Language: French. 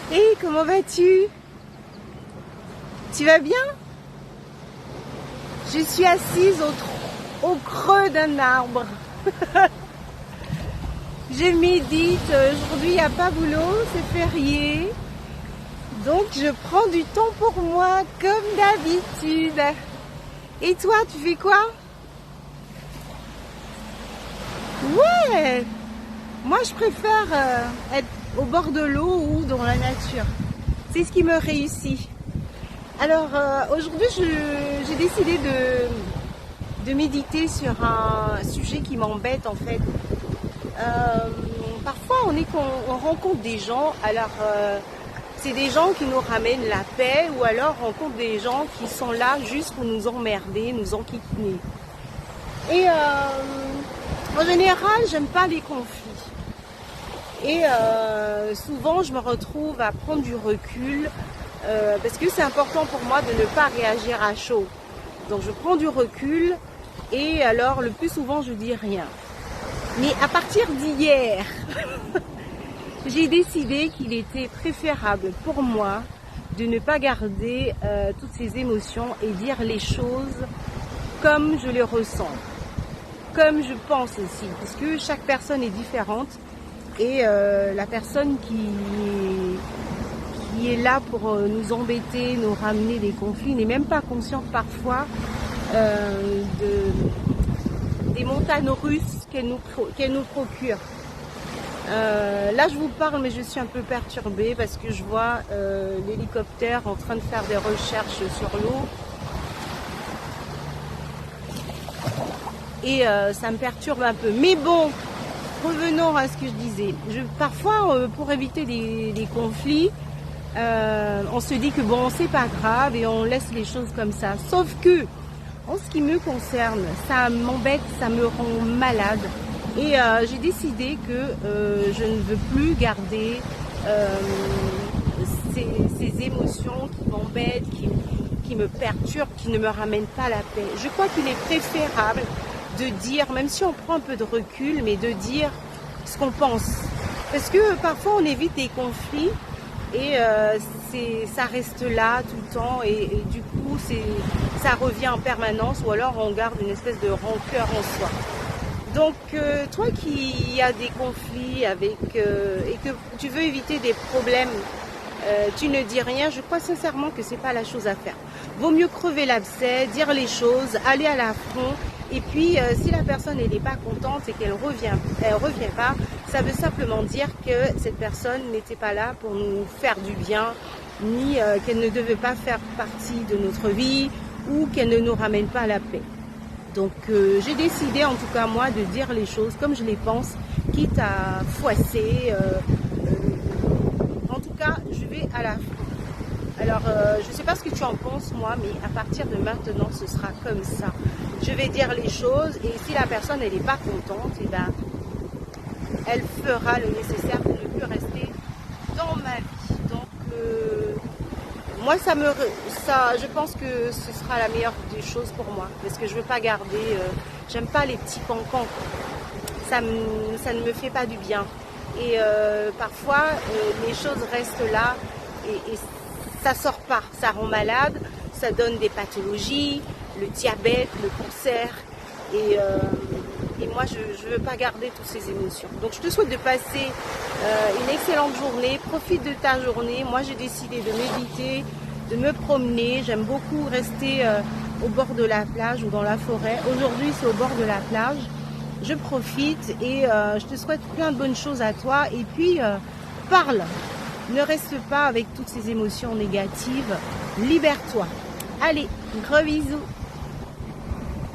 Hey, comment vas-tu? Tu vas bien? Je suis assise au creux d'un arbre. Je médite. Aujourd'hui, il n'y a pas boulot, c'est férié. Donc, je prends du temps pour moi, comme d'habitude. Et toi, tu fais quoi? Ouais! Moi, je préfère être au bord de l'eau ou dans la nature. C'est ce qui me réussit. Alors, aujourd'hui, j'ai décidé de méditer sur un sujet qui m'embête en fait. Parfois, on rencontre des gens, alors c'est des gens qui nous ramènent la paix ou alors on rencontre des gens qui sont là juste pour nous emmerder, nous enquiquiner. Et en général, j'aime pas les conflits. Et souvent, je me retrouve à prendre du recul parce que c'est important pour moi de ne pas réagir à chaud. Donc, je prends du recul et alors, le plus souvent, je dis rien. Mais à partir d'hier, j'ai décidé qu'il était préférable pour moi de ne pas garder toutes ces émotions et dire les choses comme je les ressens, comme je pense aussi, puisque chaque personne est différente. Et la personne qui est là pour nous embêter, nous ramener des conflits, n'est même pas consciente parfois des montagnes russes qu'elle nous procure. Là, je vous parle, mais je suis un peu perturbée parce que je vois l'hélicoptère en train de faire des recherches sur l'eau. Et ça me perturbe un peu. Mais bon, revenons à ce que je disais. Parfois, pour éviter des conflits, on se dit que bon, c'est pas grave et on laisse les choses comme ça. Sauf que, en ce qui me concerne, ça m'embête, ça me rend malade. Et j'ai décidé que je ne veux plus garder ces émotions qui m'embêtent, qui me perturbent, qui ne me ramènent pas la paix. Je crois qu'il est préférable de dire, même si on prend un peu de recul, mais de dire ce qu'on pense. Parce que parfois on évite des conflits et ça reste là tout le temps et du coup ça revient en permanence ou alors on garde une espèce de rancœur en soi. Donc toi qui as des conflits et que tu veux éviter des problèmes, tu ne dis rien, je crois sincèrement que c'est pas la chose à faire. Vaut mieux crever l'abcès, dire les choses, aller à l'affront. Et puis, si la personne n'est pas contente et qu'elle revient pas, ça veut simplement dire que cette personne n'était pas là pour nous faire du bien, ni qu'elle ne devait pas faire partie de notre vie ou qu'elle ne nous ramène pas à la paix. Donc, j'ai décidé, en tout cas moi, de dire les choses comme je les pense, quitte à froisser. En tout cas, je vais à l'affront. Alors, je ne sais pas ce que tu en penses, moi, mais à partir de maintenant, ce sera comme ça. Je vais dire les choses et si la personne elle n'est pas contente, eh ben, elle fera le nécessaire pour ne plus rester dans ma vie. Donc, moi, je pense que ce sera la meilleure des choses pour moi parce que je ne veux pas garder, j'aime pas les petits cancans. Ça ne me fait pas du bien. Et parfois, les choses restent là et ça sort pas, ça rend malade, ça donne des pathologies, le diabète, le cancer et moi je veux pas garder toutes ces émotions. Donc je te souhaite de passer une excellente journée, profite de ta journée. Moi j'ai décidé de méditer, de me promener, j'aime beaucoup rester au bord de la plage ou dans la forêt. Aujourd'hui c'est au bord de la plage, je profite et je te souhaite plein de bonnes choses à toi et puis parle. Ne reste pas avec toutes ces émotions négatives. Libère-toi. Allez, gros bisous.